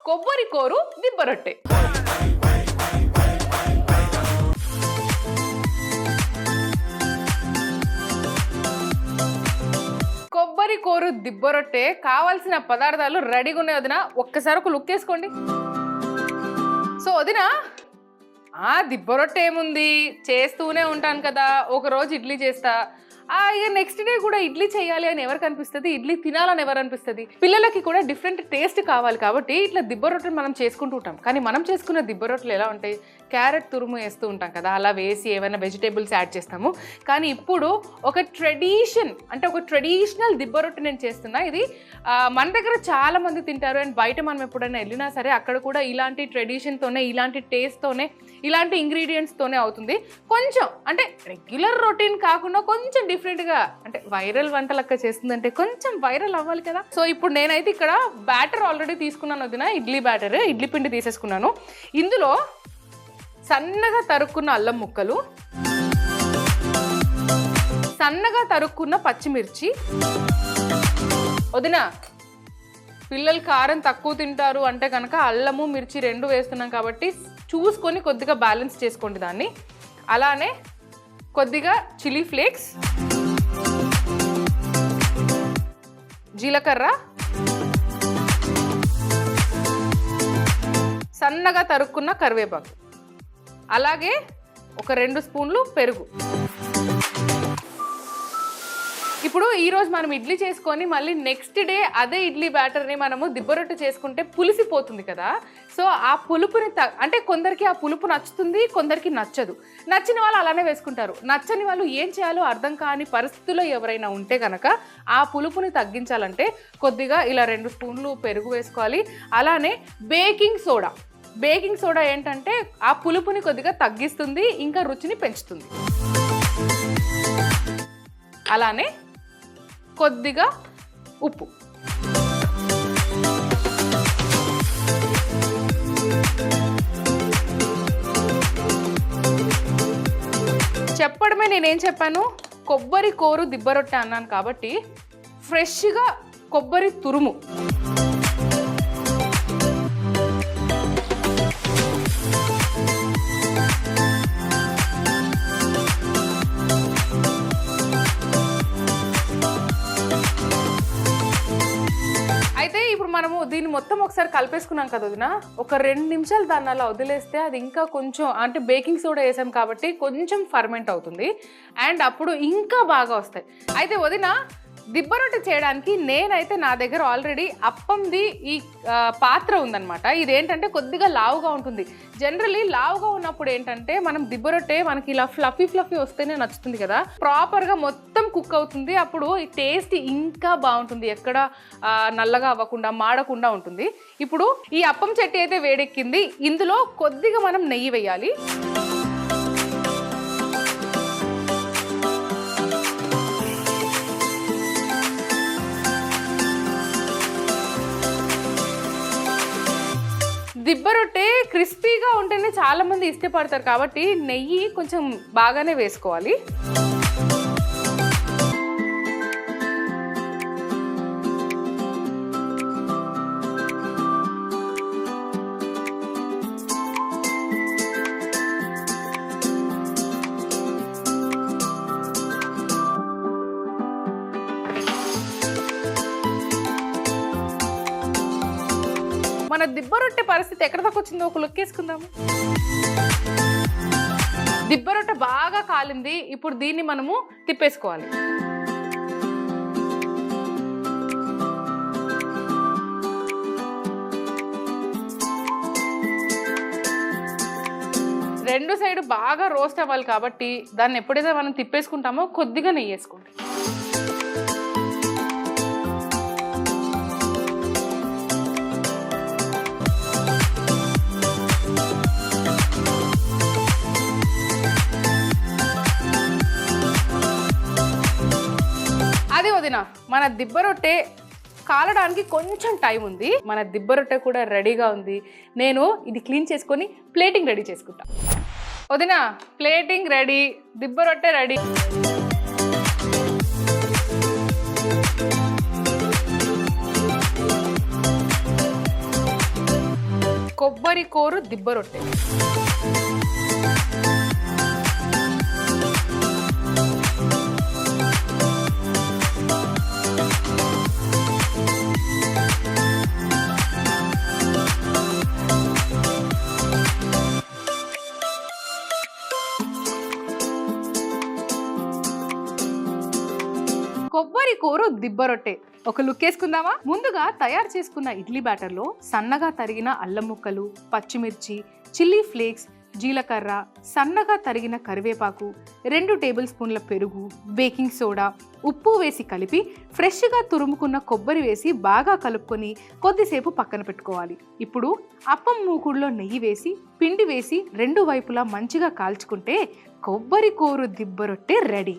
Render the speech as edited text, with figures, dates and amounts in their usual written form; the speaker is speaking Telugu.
కొబ్బరి కోరు దిబ్బ రొట్టె. కొబ్బరి కోరు దిబ్బ రొట్టె కావాల్సిన పదార్థాలు రెడీగా ఉన్నాయి వదిన. ఒక్కసారి ఒక లుక్ వేసుకోండి. సో వదిన, దిబ్బ రొట్టె ఏముంది, చేస్తూనే ఉంటాను కదా. ఒకరోజు ఇడ్లీ చేస్తా, ఇక నెక్స్ట్ డే కూడా ఇడ్లీ చేయాలి అని ఎవరికి అనిపిస్తుంది, ఇడ్లీ తినాలని ఎవరు అనిపిస్తుంది. పిల్లలకి కూడా డిఫరెంట్ టేస్ట్ కావాలి కాబట్టి ఇట్లా దిబ్బ రొట్టెలు మనం చేసుకుంటూ ఉంటాం. కానీ మనం చేసుకున్న దిబ్బ రొట్టెలు ఎలా ఉంటాయి, క్యారెట్ తురుము వేస్తూ ఉంటాం కదా, అలా వేసి ఏమైనా వెజిటేబుల్స్ యాడ్ చేస్తాము. కానీ ఇప్పుడు ఒక ట్రెడిషన్, అంటే ఒక ట్రెడిషనల్ దిబ్బ రొట్టె నేను చేస్తున్నా. ఇది మన దగ్గర చాలా మంది తింటారు. అండ్ బయట మనం ఎప్పుడైనా వెళ్ళినా సరే అక్కడ కూడా ఇలాంటి ట్రెడిషన్తోనే, ఇలాంటి టేస్ట్తోనే, ఇలాంటి ఇంగ్రీడియంట్స్తోనే అవుతుంది. కొంచెం అంటే రెగ్యులర్ రొటీన్ కాకుండా కొంచెం డిఫరెంట్గా, అంటే వైరల్ వంట లెక్క చేస్తుందంటే కొంచెం వైరల్ అవ్వాలి కదా. సో ఇప్పుడు నేనైతే ఇక్కడ బ్యాటర్ ఆల్రెడీ తీసుకున్నాను వదిన, ఇడ్లీ బ్యాటర్, ఇడ్లీ పిండి తీసేసుకున్నాను. ఇందులో సన్నగా తరుక్కున్న అల్లం ముక్కలు, సన్నగా తరుక్కున్న పచ్చిమిర్చి. వదిన, పిల్లలు కారం తక్కువ తింటారు అంటే కనుక అల్లము మిర్చి రెండు వేస్తున్నాం కాబట్టి చూసుకొని కొద్దిగా బ్యాలెన్స్ చేసుకోండి దాన్ని. అలానే కొద్దిగా చిల్లీ ఫ్లేక్స్, జీలకర్ర, సన్నగా తరుక్కున్న కరివేపాకు, అలాగే ఒక 2 స్పూన్లు పెరుగు. ఇప్పుడు ఈరోజు మనం ఇడ్లీ చేసుకొని మళ్ళీ నెక్స్ట్ డే అదే ఇడ్లీ బ్యాటర్ని మనము దిబ్బ రొట్టె చేసుకుంటే పులిసిపోతుంది కదా. సో ఆ పులుపుని అంటే కొందరికి ఆ పులుపు నచ్చుతుంది, కొందరికి నచ్చదు. నచ్చిన వాళ్ళు అలానే వేసుకుంటారు. నచ్చని వాళ్ళు ఏం చేయాలో అర్థం కాని పరిస్థితుల్లో ఎవరైనా ఉంటే కనుక ఆ పులుపుని తగ్గించాలంటే కొద్దిగా ఇలా 2 స్పూన్లు పెరుగు వేసుకోవాలి. అలానే బేకింగ్ సోడా. బేకింగ్ సోడా ఏంటంటే ఆ పులుపుని కొద్దిగా తగ్గిస్తుంది, ఇంకా రుచిని పెంచుతుంది. అలానే కొద్దిగా ఉప్పు. చెప్పడమే నేనేం చెప్పాను, కొబ్బరి కోరు దిబ్బ రొట్టె అన్నాను కాబట్టి ఫ్రెష్గా కొబ్బరి తురుము, మనము దీన్ని మొత్తం ఒకసారి కలిపేసుకున్నాం కదా వదిన. ఒక 2 నిమిషాలు దాన్ని అలా వదిలేస్తే అది ఇంకా కొంచెం, అంటే బేకింగ్ సోడా వేసాం కాబట్టి కొంచెం ఫర్మెంట్ అవుతుంది అండ్ అప్పుడు ఇంకా బాగా వస్తాయి. అయితే వదిన, దిబ్బ రొట్టె చేయడానికి నేనైతే నా దగ్గర ఆల్రెడీ అప్పంది ఈ పాత్ర ఉందన్నమాట. ఇదేంటంటే కొద్దిగా లావుగా ఉంటుంది. జనరలీ లావుగా ఉన్నప్పుడు ఏంటంటే మనం దిబ్బ రొట్టె మనకి ఇలా ఫ్లఫీ వస్తేనే నచ్చుతుంది కదా. ప్రాపర్గా మొత్తం కుక్ అవుతుంది, అప్పుడు ఈ టేస్ట్ ఇంకా బాగుంటుంది, ఎక్కడ నల్లగా అవ్వకుండా మాడకుండా ఉంటుంది. ఇప్పుడు ఈ అప్పం చెట్టి అయితే వేడెక్కింది. ఇందులో కొద్దిగా మనం నెయ్యి వేయాలి. దిబ్బ రొట్టె క్రిస్పీగా ఉంటేనే చాలా మంది ఇష్టపడతారు కాబట్టి నెయ్యి కొంచెం బాగానే వేసుకోవాలి. మన దిబ్బ రొట్టె పరిస్థితి ఎక్కడ దాకా వచ్చిందో ఒక లుక్ వేసుకుందాము. దిబ్బ రొట్టె బాగా కాలింది. ఇప్పుడు దీన్ని మనము తిప్పేసుకోవాలి. రెండు సైడ్ బాగా రోస్ట్ అవ్వాలి కాబట్టి దాన్ని ఎప్పుడైతే మనం తిప్పేసుకుంటామో కొద్దిగా నెయ్యి వేసుకోండి. అది వదిన, మన దిబ్బ రొట్టె కాలడానికి కొంచెం టైం ఉంది. మన దిబ్బ రొట్టె కూడా రెడీగా ఉంది. నేను ఇది క్లీన్ చేసుకొని ప్లేటింగ్ రెడీ చేసుకుంటా. వదిన, ప్లేటింగ్ రెడీ, దిబ్బ రొట్టె రెడీ. కొబ్బరి కోరు దిబ్బ రొట్టె. కొబ్బరి కూర దిబ్బ రొట్టె ఒక లుక్ వేసుకుందామా? ముందుగా తయారు చేసుకున్న ఇడ్లీ బ్యాటర్లో సన్నగా తరిగిన అల్లం ముక్కలు, పచ్చిమిర్చి, చిల్లీ ఫ్లేక్స్, జీలకర్ర, సన్నగా తరిగిన కరివేపాకు, 2 టేబుల్ స్పూన్ల పెరుగు, బేకింగ్ సోడా, ఉప్పు వేసి కలిపి ఫ్రెష్గా తురుముకున్న కొబ్బరి వేసి బాగా కలుపుకొని కొద్దిసేపు పక్కన పెట్టుకోవాలి. ఇప్పుడు అప్పం మూకుడులో నెయ్యి వేసి పిండి వేసి 2 వైపులా మంచిగా కాల్చుకుంటే కొబ్బరి కూర దిబ్బ రొట్టె రెడీ.